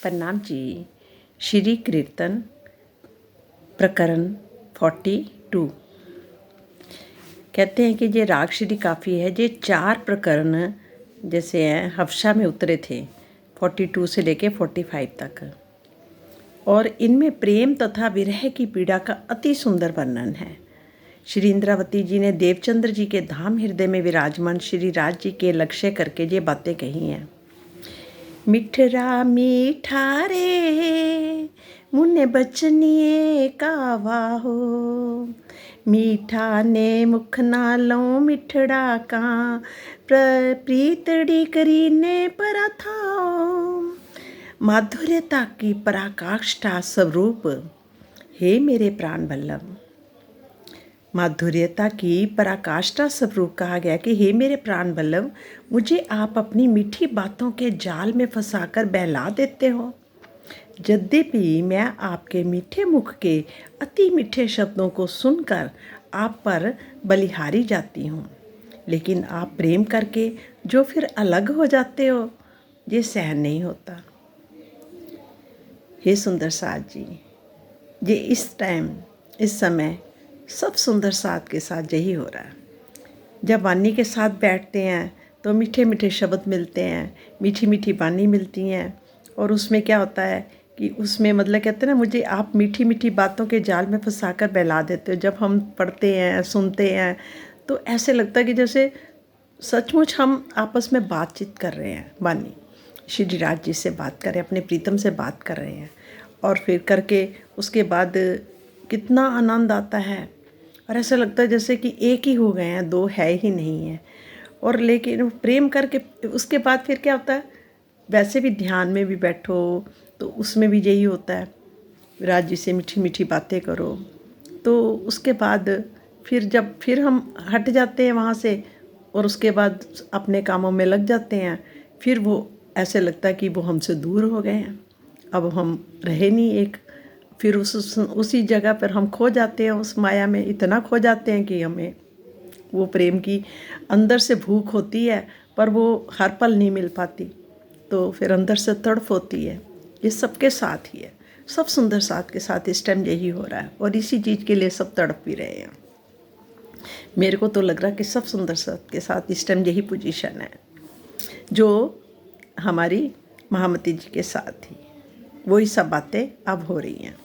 प्रणाम जी। श्री कीर्तन प्रकरण 42 कहते हैं कि ये राग श्री काफ़ी है। ये 4 प्रकरण जैसे हैं हफ्शा में उतरे थे 42 से लेके 45 तक, और इनमें प्रेम तथा विरह की पीड़ा का अति सुंदर वर्णन है। श्री इंद्रावती जी ने देवचंद्र जी के धाम हृदय में विराजमान श्री राज जी के लक्ष्य करके ये बातें कही हैं। मिठरा मीठा रे मुन्ने बचनिए कावा हो, मीठा ने मुख नालों मिठड़ा का प्रीतड़ी करीने परा था। माधुर्यता की पराकाष्ठा स्वरूप हे मेरे प्राण वल्लभ। माधुर्यता की पराकाष्ठा स्वरूप कहा गया कि हे मेरे प्राण वल्लभ, मुझे आप अपनी मीठी बातों के जाल में फंसाकर बहला देते हो। यद्यपि मैं आपके मीठे मुख के अति मीठे शब्दों को सुनकर आप पर बलिहारी जाती हूँ, लेकिन आप प्रेम करके जो फिर अलग हो जाते हो, ये सहन नहीं होता। हे सुंदर साथ जी, ये इस समय सब सुंदर साथ के साथ यही हो रहा है। जब वाणी के साथ बैठते हैं तो मीठे मीठे शब्द मिलते हैं, मीठी मीठी वाणी मिलती हैं, और उसमें क्या होता है कि उसमें मतलब कहते हैं ना, मुझे आप मीठी मीठी बातों के जाल में फंसाकर बहला देते हो। जब हम पढ़ते हैं सुनते हैं तो ऐसे लगता है कि जैसे सचमुच हम आपस में बातचीत कर रहे हैं। वाणी श्री राज जी से बात कर रहे हैं, अपने प्रीतम से बात कर रहे हैं, और फिर करके उसके बाद कितना आनंद आता है, और ऐसा लगता है जैसे कि एक ही हो गए हैं, दो है ही नहीं है। और लेकिन प्रेम करके उसके बाद फिर क्या होता है, वैसे भी ध्यान में भी बैठो तो उसमें भी यही होता है, विराज जी से मीठी मीठी बातें करो। तो उसके बाद फिर हम हट जाते हैं वहाँ से, और उसके बाद अपने कामों में लग जाते हैं। फिर वो ऐसे लगता है कि वो हमसे दूर हो गए हैं, अब हम रहे नहीं एक। फिर उसी जगह पर हम खो जाते हैं, उस माया में इतना खो जाते हैं कि हमें वो प्रेम की अंदर से भूख होती है, पर वो हर पल नहीं मिल पाती, तो फिर अंदर से तड़फ होती है। ये सबके साथ ही है, सब सुंदर साथ के साथ इस टाइम यही हो रहा है, और इसी चीज़ के लिए सब तड़प भी रहे हैं। मेरे को तो लग रहा है कि सब सुंदर साथ के साथ इस टाइम यही पोजीशन है जो हमारी महामती जी के साथ थी। वही सब बातें अब हो रही हैं।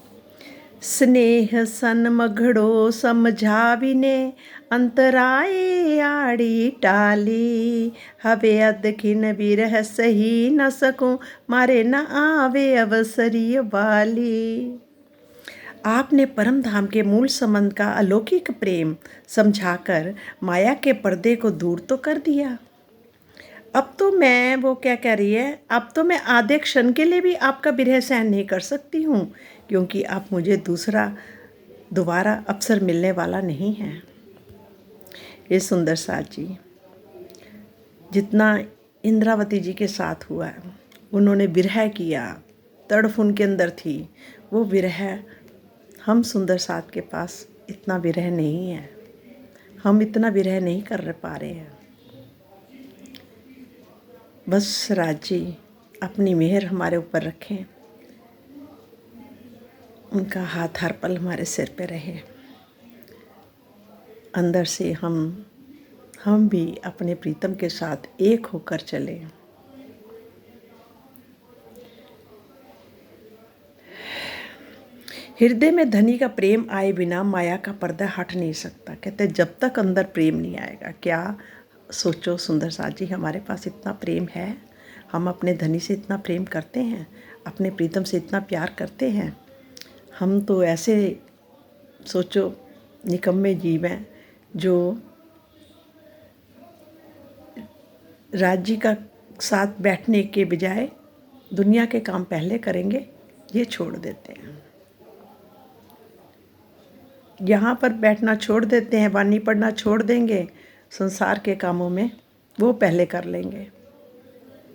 स्नेह सन मघड़ो समझाविने, अंतराए आड़ी टाली, हवे अदखिन विरह सही न सकूं, मारे न आवे अवसरी वाली। आपने परम धाम के मूल संबंध का अलौकिक प्रेम समझाकर माया के पर्दे को दूर तो कर दिया। अब तो मैं, वो क्या कह रही है, अब तो मैं आधे क्षण के लिए भी आपका विरह सहन नहीं कर सकती हूँ, क्योंकि अब मुझे दोबारा अवसर मिलने वाला नहीं है। ये सुंदर साथ जी, जितना इंद्रावती जी के साथ हुआ है, उन्होंने विरह किया, तड़फ उनके अंदर थी, वो विरह हम सुंदर साथ के पास इतना विरह नहीं है, हम इतना विरह नहीं कर पा रहे हैं। बस राज जी अपनी मेहर हमारे ऊपर रखें, उनका हाथ हर पल हमारे सिर पे रहे, अंदर से हम भी अपने प्रीतम के साथ एक होकर चले। हृदय में धनी का प्रेम आए बिना माया का पर्दा हट नहीं सकता। कहते जब तक अंदर प्रेम नहीं आएगा। क्या सोचो सुंदर साथ जी, हमारे पास इतना प्रेम है, हम अपने धनी से इतना प्रेम करते हैं, अपने प्रीतम से इतना प्यार करते हैं। हम तो ऐसे सोचो निकम्मे जीव हैं जो राज्य का साथ बैठने के बजाय दुनिया के काम पहले करेंगे, ये छोड़ देते हैं। यहाँ पर बैठना छोड़ देते हैं, वाणी पढ़ना छोड़ देंगे, संसार के कामों में वो पहले कर लेंगे।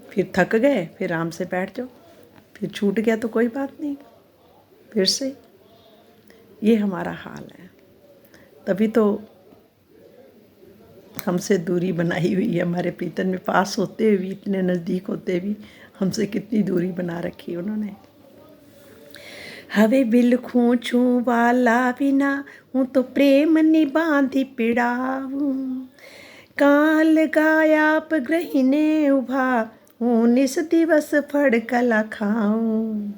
फिर थक गए, फिर आराम से बैठ जाओ, फिर छूट गया तो कोई बात नहीं, फिर से ये हमारा हाल है। तभी तो हमसे दूरी बनाई हुई है हमारे प्रीतम में, पास होते हुए भी, इतने नज़दीक होते भी हमसे कितनी दूरी बना रखी उन्होंने। हवे बिलखूं छू वाला बिना हूँ तो प्रेम निबांधी पिड़ाऊं, काल गायाप ग्रहिने उभा हूँ निस दिवस फड़ कला खाऊं,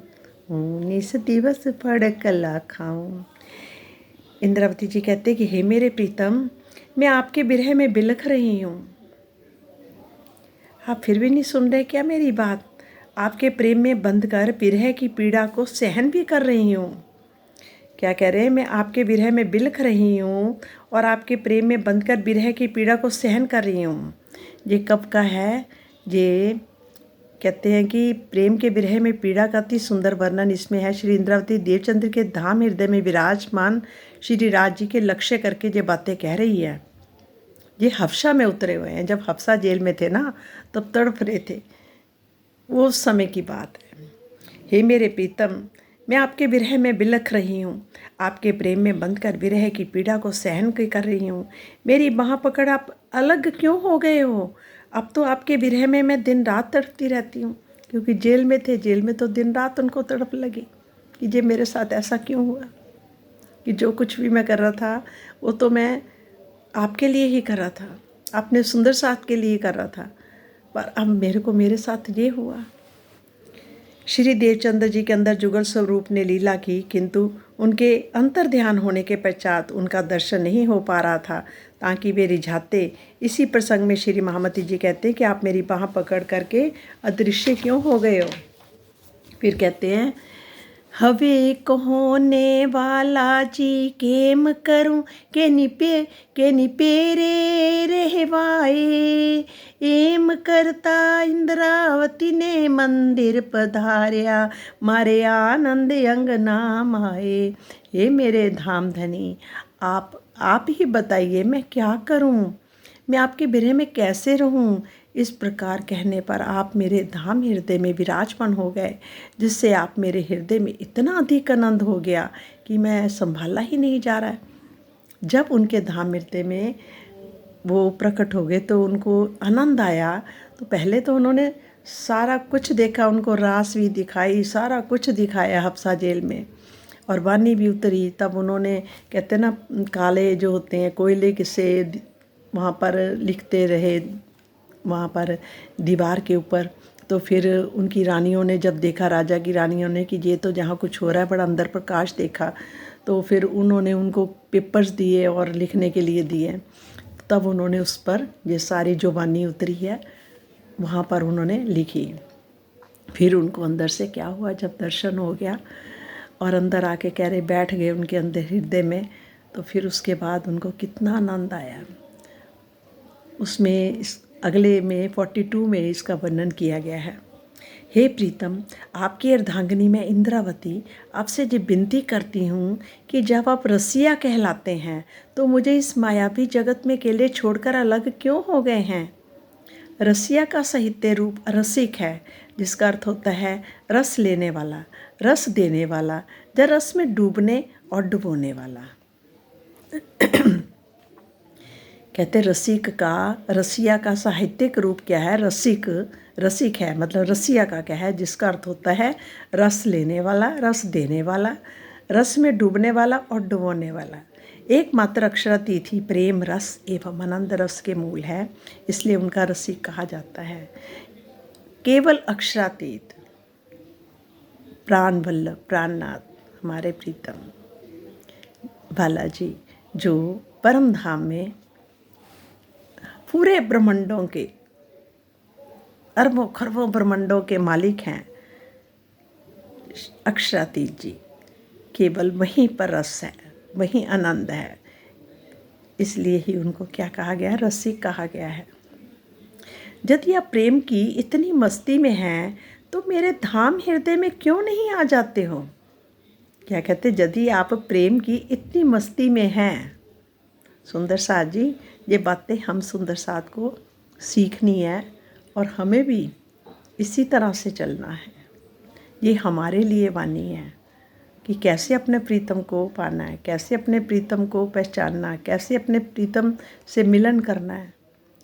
हूँ निस दिवस फड़ कला खाऊं। इंद्रावती जी कहते कि हे मेरे प्रीतम, मैं आपके विरह में बिलख रही हूँ। आप फिर भी नहीं सुन रहे क्या मेरी बात? आपके प्रेम में बंध कर विरह की पीड़ा को सहन भी कर रही हूँ। क्या कह रहे हैं? मैं आपके विरह में बिलख रही हूँ और आपके प्रेम में बंध कर विरह की पीड़ा को सहन कर रही हूँ। ये कब का है? ये कहते हैं कि प्रेम के विरह में पीड़ा का अति सुंदर वर्णन इसमें है। श्री इंद्रावती देवचंद्र के धाम हृदय में विराजमान श्री राज जी के लक्ष्य करके ये बातें कह रही है। ये हफ्सा में उतरे हुए हैं। जब हफ्सा जेल में थे ना, तब तड़प रहे थे, वो उस समय की बात है। हे मेरे प्रीतम, मैं आपके विरह में बिलख रही हूँ, आपके प्रेम में बंधकर विरह की पीड़ा को सहन कर रही हूँ। मेरी बाँह पकड़ आप अलग क्यों हो गए हो? अब तो आपके विरह में मैं दिन रात तड़पती रहती हूँ, क्योंकि जेल में थे। जेल में तो दिन रात उनको तड़प लगी कि ये मेरे साथ ऐसा क्यों हुआ, कि जो कुछ भी मैं कर रहा था वो तो मैं आपके लिए ही कर रहा था, अपने सुंदर साथ के लिए कर रहा था, पर अब मेरे साथ ये हुआ। श्री देवचंद्र जी के अंदर जुगल स्वरूप ने लीला की, किंतु उनके अंतर ध्यान होने के पश्चात उनका दर्शन नहीं हो पा रहा था, ताकि वे रिझाते। इसी प्रसंग में श्री महामती जी कहते हैं कि आप मेरी बाँह पकड़ करके अदृश्य क्यों हो गए हो? फिर कहते हैं, हवे कहोने वाला जी केम करूं के निपेरे रहवाए, एम करता इंद्रावती ने मंदिर पधार्या, मारे आनंद अंग नाम आए। हे मेरे धाम धनी, आप ही बताइए मैं क्या करूं, मैं आपके विरह में कैसे रहूं? इस प्रकार कहने पर आप मेरे धाम हृदय में विराजमान हो गए, जिससे आप मेरे हृदय में इतना अधिक आनंद हो गया कि मैं संभाला ही नहीं जा रहा है। जब उनके धाम हृदय में वो प्रकट हो गए तो उनको आनंद आया। तो पहले तो उन्होंने सारा कुछ देखा, उनको रास भी दिखाई, सारा कुछ दिखाया हफ्सा जेल में, और वानी भी उतरी। तब उन्होंने, कहते ना, काले जो होते हैं कोयले से वहाँ पर लिखते रहे, वहाँ पर दीवार के ऊपर। तो फिर उनकी रानियों ने जब देखा, राजा की रानियों ने, कि ये तो जहाँ कुछ हो रहा है बड़ा अंदर प्रकाश देखा, तो फिर उन्होंने उनको पेपर्स दिए और लिखने के लिए दिए। तब उन्होंने उस पर ये सारी जो वानी उतरी है वहाँ पर उन्होंने लिखी। फिर उनको अंदर से क्या हुआ, जब दर्शन हो गया और अंदर आके कह रहे बैठ गए उनके अंदर हृदय में, तो फिर उसके बाद उनको कितना आनंद आया। उसमें इस अगले में 42 में इसका वर्णन किया गया है। हे प्रीतम, आपकी अर्धांगिनी में इंद्रावती आपसे ये विनती करती हूँ कि जब आप रसिया कहलाते हैं तो मुझे इस मायावी जगत में अकेले छोड़कर अलग क्यों हो गए हैं? रसिया का साहित्य रूप रसिक है, जिसका अर्थ होता है रस लेने वाला, रस देने वाला, या रस में डूबने और डुबोने वाला। कहते रसिक का, रसिया का साहित्यिक रूप क्या है? रसिक है, मतलब रसिया का क्या है, जिसका अर्थ होता है रस लेने वाला, रस देने वाला, रस में डूबने वाला और डुबोने वाला। एकमात्र अक्षरातीत ही प्रेम रस एवं आनंद रस के मूल है, इसलिए उनका रसिक कहा जाता है। केवल अक्षरातीत प्राण वल्लभ, प्राणनाथ हमारे प्रीतम बालाजी, जो परम धाम में पूरे ब्रह्मांडों के, अरबों खरबों ब्रह्मांडों के मालिक हैं, अक्षरातीत जी, केवल वहीं पर रस है, वहीं आनंद है, इसलिए ही उनको क्या कहा गया? रसिक कहा गया है। यदि आप प्रेम की इतनी मस्ती में हैं तो मेरे धाम हृदय में क्यों नहीं आ जाते हो? क्या कहते? यदि आप प्रेम की इतनी मस्ती में हैं, सुंदर साथ जी, ये बातें हम सुंदर साथ को सीखनी है और हमें भी इसी तरह से चलना है। ये हमारे लिए वाणी है कि कैसे अपने प्रीतम को पाना है, कैसे अपने प्रीतम को पहचानना है, कैसे अपने प्रीतम से मिलन करना है,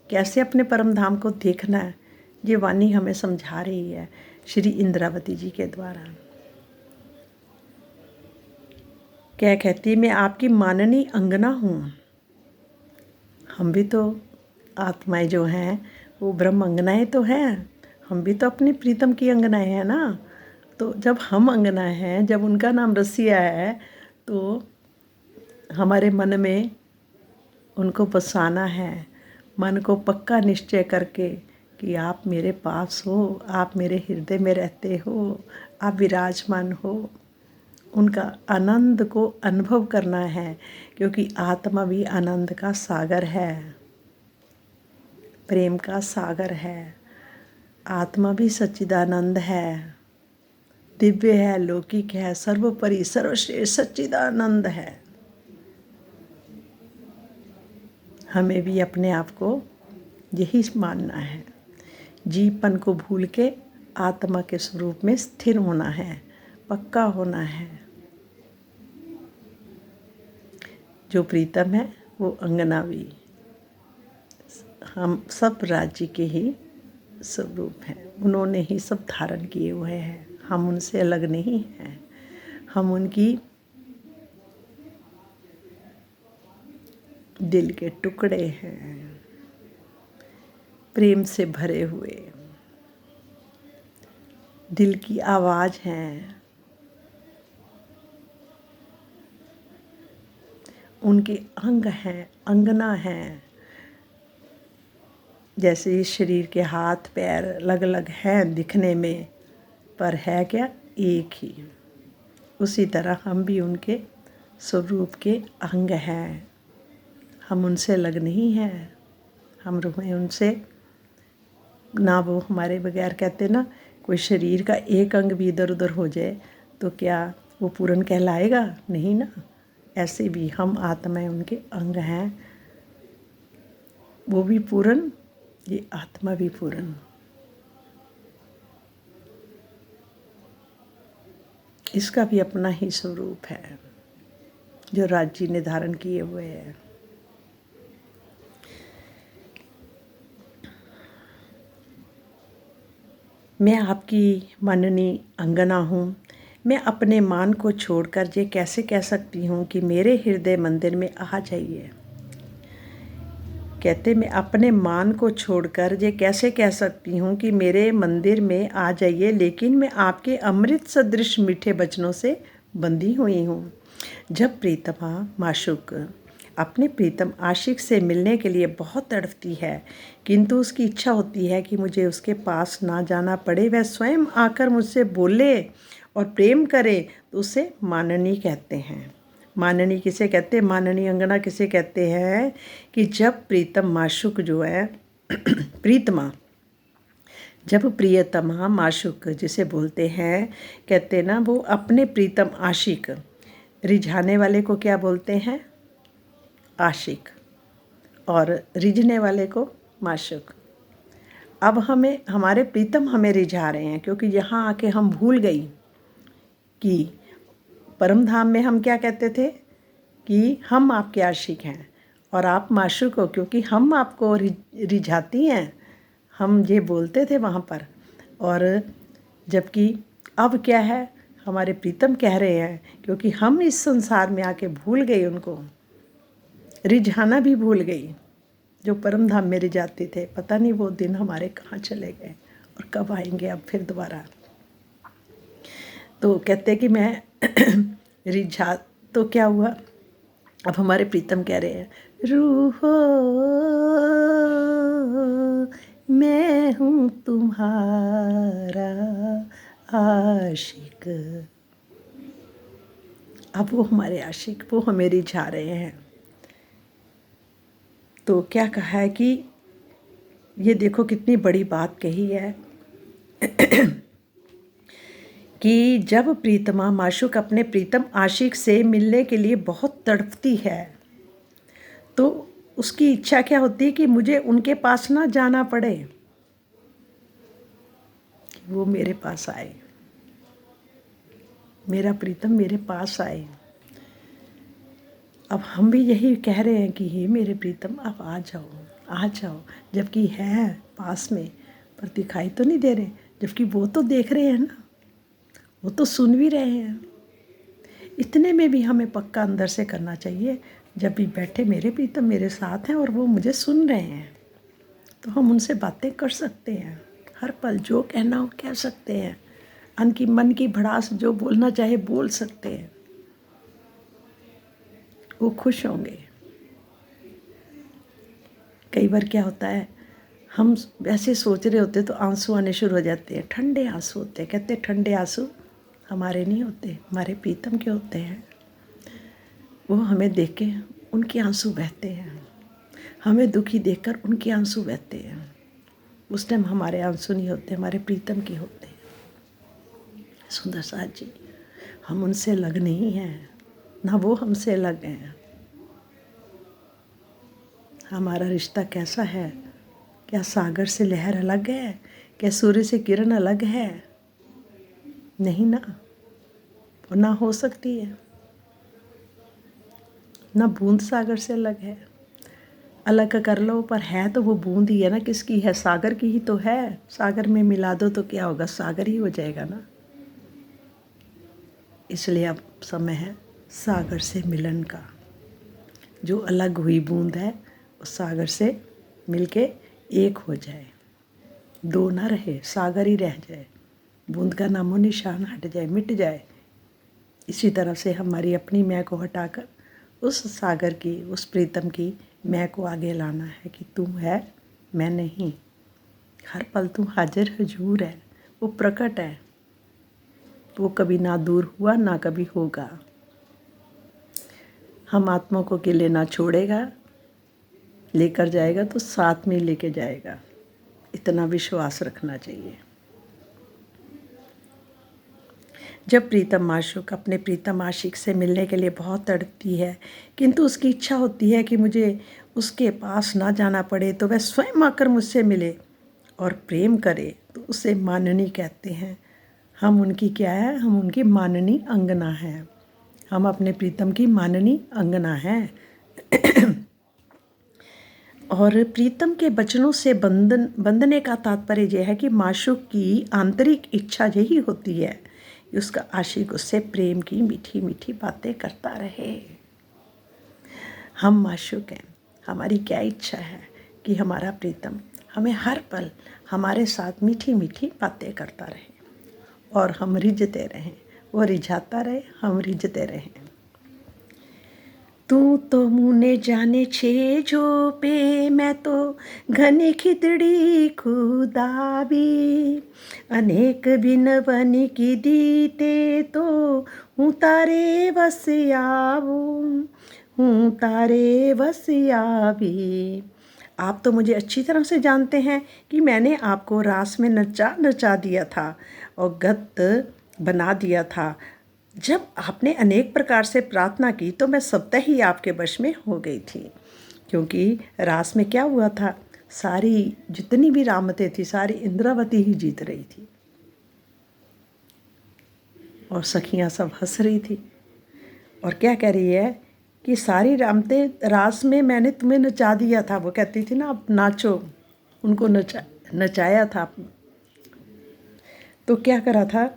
कैसे अपने परम धाम को देखना है। ये वाणी हमें समझा रही है। श्री इंद्रावती जी के द्वारा। क्या कहती है, मैं आपकी माननीय अंगना हूँ। हम भी तो आत्माएं जो हैं वो ब्रह्म अंगनाएं तो हैं, हम भी तो अपनी प्रीतम की अंगनाएं हैं ना। तो जब हम अंगना हैं, जब उनका नाम रसिया है, तो हमारे मन में उनको बसाना है, मन को पक्का निश्चय करके कि आप मेरे पास हो, आप मेरे हृदय में रहते हो, आप विराजमान हो। उनका आनंद को अनुभव करना है, क्योंकि आत्मा भी आनंद का सागर है, प्रेम का सागर है। आत्मा भी सच्चिदानंद है, दिव्य है, लौकिक है, सर्वोपरि सर्वश्रेष्ठ सच्चिदानंद है। हमें भी अपने आप को यही मानना है, जीवपन को भूल के आत्मा के स्वरूप में स्थिर होना है, पक्का होना है। जो प्रीतम है वो अंगना भी हम सब राज्य के ही स्वरूप हैं, उन्होंने ही सब धारण किए हुए हैं, हम उनसे अलग नहीं हैं। हम उनकी दिल के टुकड़े हैं, प्रेम से भरे हुए दिल की आवाज़ हैं। उनके अंग हैं, अंगना हैं। जैसे इस शरीर के हाथ पैर अलग अलग हैं दिखने में, पर है क्या, एक ही। उसी तरह हम भी उनके स्वरूप के अंग हैं, हम उनसे अलग नहीं हैं। हम रूहें उनसे ना, वो हमारे बगैर कहते ना, कोई शरीर का एक अंग भी इधर उधर हो जाए तो क्या वो पूर्ण कहलाएगा? नहीं ना। ऐसे भी हम आत्माएं उनके अंग हैं, वो भी पूर्ण, ये आत्मा भी पूर्ण। इसका भी अपना ही स्वरूप है जो राज्य ने धारण किए हुए हैं। मैं आपकी माननीय अंगना हूँ। मैं अपने मान को छोड़कर ये कैसे कह सकती हूँ कि मेरे हृदय मंदिर में आ जाइए। कहते, मैं अपने मान को छोड़कर ये कैसे कह सकती हूँ कि मेरे मंदिर में आ जाइए, लेकिन मैं आपके अमृत सदृश मीठे वचनों से बंधी हुई हूँ। जब प्रीतमा माशूक अपने प्रीतम आशिक से मिलने के लिए बहुत तड़पती है, किंतु उसकी इच्छा होती है कि मुझे उसके पास ना जाना पड़े, वह स्वयं आकर मुझसे बोले और प्रेम करे, तो उसे माननी कहते हैं। माननी किसे कहते हैं? माननी अंगना किसे कहते हैं? कि जब प्रीतम माशूक जो है प्रीतमा, जब प्रियतमा माशूक जिसे बोलते हैं, कहते ना, वो अपने प्रीतम आशिक, रिझाने वाले को क्या बोलते हैं? आशिक, और रिझने वाले को माशूक। अब हमें हमारे प्रीतम हमें रिझा रहे हैं, क्योंकि यहाँ आके हम भूल गई कि परम धाम में हम क्या कहते थे कि हम आपके आशिक हैं और आप माशूक हो, क्योंकि हम आपको रिझाती हैं, हम ये बोलते थे वहाँ पर। और जबकि अब क्या है, हमारे प्रीतम कह रहे हैं, क्योंकि हम इस संसार में आके भूल गए, उनको रिझाना भी भूल गई। जो परम धाम में रिझाते थे, पता नहीं वो दिन हमारे कहाँ चले गए और कब आएंगे अब फिर दोबारा। तो कहते कि मैं रिझा, तो क्या हुआ, अब हमारे प्रीतम कह रहे हैं, रूहो मैं हूँ तुम्हारा आशिक। अब वो हमारे आशिक, वो हमें रिझा रहे हैं। तो क्या कहा है कि ये देखो कितनी बड़ी बात कही है कि जब प्रीतमा माशूक अपने प्रीतम आशिक से मिलने के लिए बहुत तड़पती है, तो उसकी इच्छा क्या होती है कि मुझे उनके पास ना जाना पड़े, वो मेरे पास आए, मेरा प्रीतम मेरे पास आए। अब हम भी यही कह रहे हैं कि हे मेरे प्रीतम, आप आ जाओ, आ जाओ, जबकि है पास में, पर दिखाई तो नहीं दे रहे। जबकि वो तो देख रहे हैं ना, वो तो सुन भी रहे हैं। इतने में भी हमें पक्का अंदर से करना चाहिए, जब भी बैठे मेरे प्रीतम मेरे साथ हैं और वो मुझे सुन रहे हैं, तो हम उनसे बातें कर सकते हैं। हर पल जो कहना हो कह सकते हैं, मन की भड़ास जो बोलना चाहे बोल सकते हैं। वो खुश होंगे। कई बार क्या होता है, हम वैसे सोच रहे होते तो आंसू आने शुरू हो जाते हैं, ठंडे आंसू होते हैं। कहते ठंडे आंसू हमारे नहीं होते, हमारे प्रीतम के होते हैं। वो हमें देख के उनके आंसू बहते हैं, हमें दुखी देखकर उनके आंसू बहते हैं। उस टाइम हमारे आंसू नहीं होते, हमारे प्रीतम के होते हैं। सुंदर साथ जी, हम उनसे अलग नहीं हैं, ना वो हमसे अलग हैं। हमारा रिश्ता कैसा है? क्या सागर से लहर अलग है? क्या सूर्य से किरण अलग है? नहीं ना, और ना हो सकती है। ना बूंद सागर से अलग है। अलग कर लो पर है तो वो बूंद ही है ना, किसकी है? सागर की ही तो है। सागर में मिला दो तो क्या होगा? सागर ही हो जाएगा ना। इसलिए अब समय है सागर से मिलन का। जो अलग हुई बूंद है उस सागर से मिलके एक हो जाए, दो ना रहे, सागर ही रह जाए, बूंद का नामो निशान हट जाए, मिट जाए। इसी तरह से हमारी अपनी मैं को हटाकर उस सागर की, उस प्रीतम की मैं को आगे लाना है कि तू है, मैं नहीं। हर पल तू हाजिर हजूर है, वो प्रकट है, वो कभी ना दूर हुआ ना कभी होगा। हम आत्मा को अकेले ना छोड़ेगा, लेकर जाएगा तो साथ में लेके जाएगा। इतना विश्वास रखना चाहिए। जब प्रीतम माशूक अपने प्रीतम आशिक से मिलने के लिए बहुत तड़पती है, किंतु उसकी इच्छा होती है कि मुझे उसके पास ना जाना पड़े, तो वह स्वयं आकर मुझसे मिले और प्रेम करे, तो उसे माननी कहते हैं। हम उनकी क्या है? हम उनकी माननी अंगना हैं। हम अपने प्रीतम की माननी अंगना हैं। और प्रीतम के वचनों से बंधने का तात्पर्य यह है कि माशूक की आंतरिक इच्छा यही होती है कि उसका आशिक उससे प्रेम की मीठी मीठी बातें करता रहे। हम माशूक हैं, हमारी क्या इच्छा है कि हमारा प्रीतम हमें हर पल हमारे साथ मीठी मीठी बातें करता रहे और हम रिझते रहें, वो रिझाता रहे, हम रिझते रहें। तू तो मुने जाने छे जो पे, मैं तो घनी खिदड़ी खुदाबी, अनेक बिन बनी की दीते तो हूँ तारे बस आवूं, हूँ तारे बस आवी। आप तो मुझे अच्छी तरह से जानते हैं कि मैंने आपको रास में नचा दिया था और गत बना दिया था। जब आपने अनेक प्रकार से प्रार्थना की तो मैं स्वतः ही आपके वश में हो गई थी। क्योंकि रास में क्या हुआ था, सारी जितनी भी रामतें थी सारी इंद्रावती ही जीत रही थी और सखियां सब हंस रही थी और क्या कह रही है कि सारी रामतें रास में मैंने तुम्हें नचा दिया था। वो कहती थी ना, आप नाचो, उनको नचाया था। तो क्या करा था,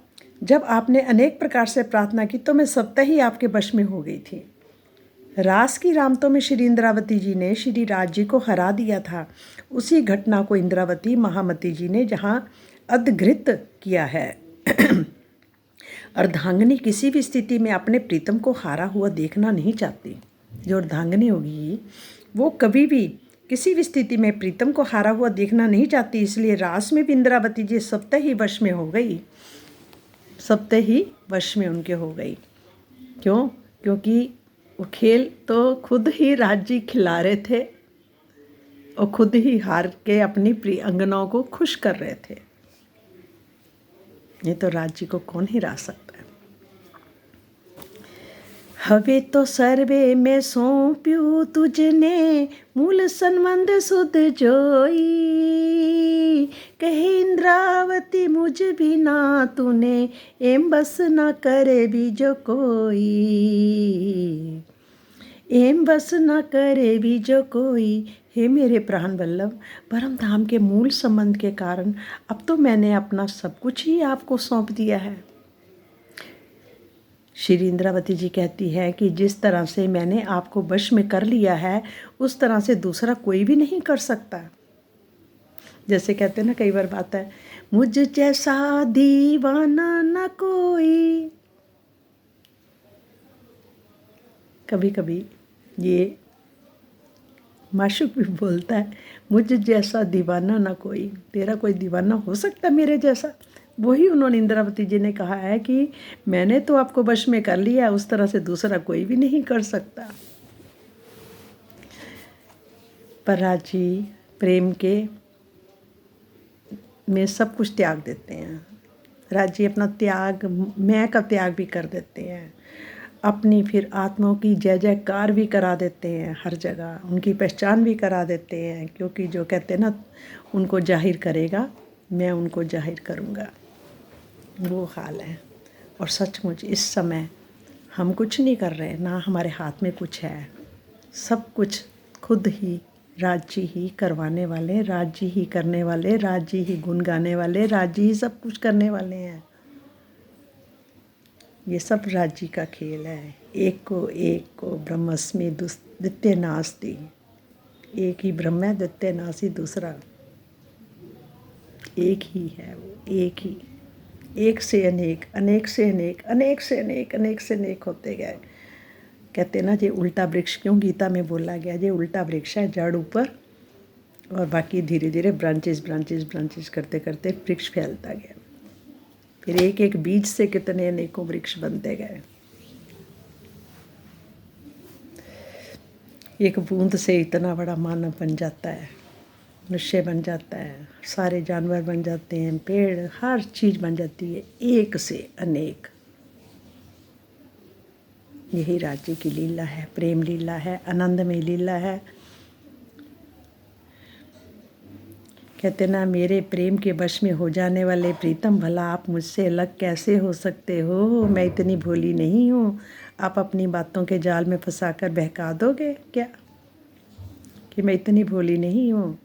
जब आपने अनेक प्रकार से प्रार्थना की तो मैं स्वतः ही आपके वश में हो गई थी। रास की रामतों में श्री इंद्रावती जी ने श्री राज जी को हरा दिया था। उसी घटना को इंद्रावती महामती जी ने जहाँ अद्घृत किया है। अर्धांगिनी किसी भी स्थिति में अपने प्रीतम को हारा हुआ देखना नहीं चाहती। जो अर्धांगिनी होगी वो कभी भी किसी भी स्थिति में प्रीतम को हारा हुआ देखना नहीं चाहती। इसलिए रास में भी इंद्रावती जी स्वतः ही वश में हो गई, स्वतः ही वश में उनके हो गई। क्यों? क्योंकि वो खेल तो खुद ही राज जी खिला रहे थे और खुद ही हार के अपनी प्रिय अंगनाओं को खुश कर रहे थे। ये तो राज जी को कौन हिरा सकता है। हवे तो सर्वे में सौंप्यू तुझने, मूल संबंध सुध जोई, कहे इंद्रावती मुझ बिना तूने, एम बस न करे भी जो कोई, एम बस न करे भी जो कोई, हे मेरे प्राण वल्लभ, परम धाम के मूल संबंध के कारण अब तो मैंने अपना सब कुछ ही आपको सौंप दिया है। श्री इंद्रावती जी कहती है कि जिस तरह से मैंने आपको वश में कर लिया है उस तरह से दूसरा कोई भी नहीं कर सकता। जैसे कहते हैं ना, कई बार बात है, मुझ जैसा दीवाना न कोई। कभी कभी ये माशूक भी बोलता है, मुझ जैसा दीवाना ना कोई। तेरा कोई दीवाना हो सकता मेरे जैसा? वही उन्होंने इंद्रावती जी ने कहा है कि मैंने तो आपको वश में कर लिया, उस तरह से दूसरा कोई भी नहीं कर सकता। पर राज जी प्रेम के में सब कुछ त्याग देते हैं। राज जी अपना त्याग, मैं का त्याग भी कर देते हैं, अपनी फिर आत्माओं की जय जयकार भी करा देते हैं हर जगह, उनकी पहचान भी करा देते हैं। क्योंकि जो कहते हैं ना, उनको जाहिर करेगा मैं उनको जाहिर करूँगा, वो हाल है। और सचमुच इस समय हम कुछ नहीं कर रहे, ना हमारे हाथ में कुछ है। सब कुछ खुद ही राज जी ही करवाने वाले, राज जी ही करने वाले, राज जी ही गुन गाने वाले, राज जी ही सब कुछ करने वाले हैं। ये सब राज जी का खेल है। एक को ब्रह्मस्मि द्वितीय नास्ति। एक ही ब्रह्म है, द्वितीय नास्ति दूसरा। एक ही है वो, एक ही। एक से अनेक, अनेक से अनेक, अनेक से अनेक, अनेक से अनेक होते गए। कहते ना, ये उल्टा वृक्ष क्यों गीता में बोला गया, ये उल्टा वृक्ष है, जड़ ऊपर और बाकी धीरे धीरे ब्रांचेस ब्रांचेस ब्रांचेस करते करते वृक्ष फैलता गया। फिर एक एक बीज से कितने अनेकों वृक्ष बनते गए। एक बूंद से इतना बड़ा मानव बन जाता है, मनुष्य बन जाता है, सारे जानवर बन जाते हैं, पेड़, हर चीज़ बन जाती है, एक से अनेक। यही राज्य की लीला है, प्रेम लीला है, आनंदमय लीला है। कहते ना, मेरे प्रेम के वश में हो जाने वाले प्रीतम, भला आप मुझसे अलग कैसे हो सकते हो? मैं इतनी भोली नहीं हूँ, आप अपनी बातों के जाल में फंसाकर बहका दोगे क्या? कि मैं इतनी भोली नहीं हूँ।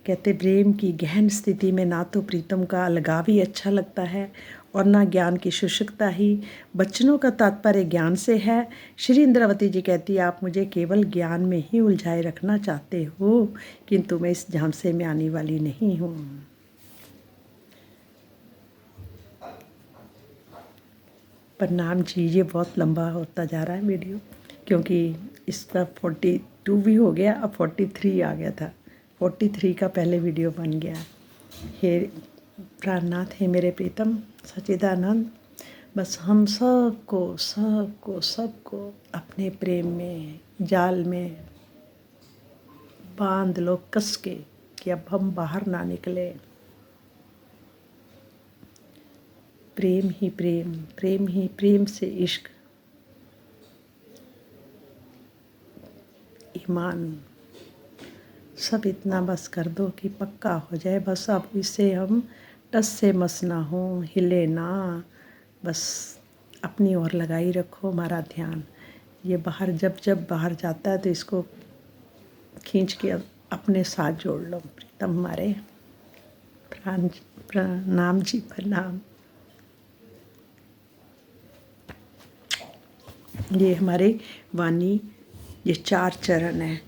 कहते प्रेम की गहन स्थिति में ना तो प्रीतम का अलगाव ही अच्छा लगता है और ना ज्ञान की शुष्कता ही। बच्चनों का तात्पर्य ज्ञान से है। श्री इंद्रावती जी कहती है, आप मुझे केवल ज्ञान में ही उलझाए रखना चाहते हो, किंतु मैं इस झांसे में आने वाली नहीं हूँ। प्रणाम जी, ये बहुत लंबा होता जा रहा है वीडियो, क्योंकि इसका 42 भी हो गया, अब 43 आ गया था। 43 का पहले वीडियो बन गया। हे प्राणनाथ, हे मेरे प्रीतम सच्चिदानंद, बस हम सबको सबको सबको अपने प्रेम में, जाल में बांध लो कस के, कि अब हम बाहर ना निकले। प्रेम ही प्रेम, प्रेम ही प्रेम से इश्क, ईमान, सब इतना बस कर दो कि पक्का हो जाए। बस अब इसे हम टस से मस ना हो, हिले ना, बस अपनी ओर लगाई रखो हमारा ध्यान। ये बाहर जब जब बाहर जाता है तो इसको खींच के अपने साथ जोड़ लो। प्रीतम हमारे, प्रणाम जी, प्रणाम। ये हमारे वाणी, ये 4 चरण हैं।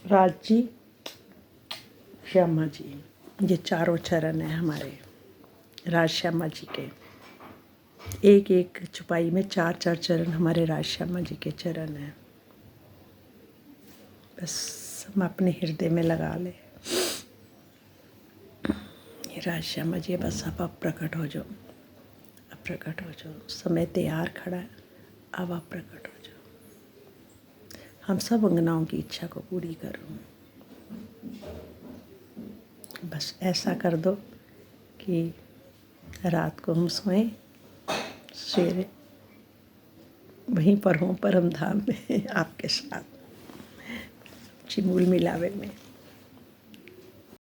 राज जी, श्यामा जी, ये चारों चरण हैं हमारे राज श्यामा जी के। एक एक छुपाई में 4 चरण हमारे राज श्यामा जी के चरण हैं। बस हम अपने हृदय में लगा ले। ये राज श्यामा जी, बस अब प्रकट हो जाओ, अब प्रकट हो जाओ। समय तैयार खड़ा है, अब आप प्रकट हो जाओ। हम सब अंगनाओं की इच्छा को पूरी करो। बस ऐसा कर दो कि रात को हम सोएं, सवेरे वहीं पर हों परम धाम में आपके साथ, चिमूल मिलावे में।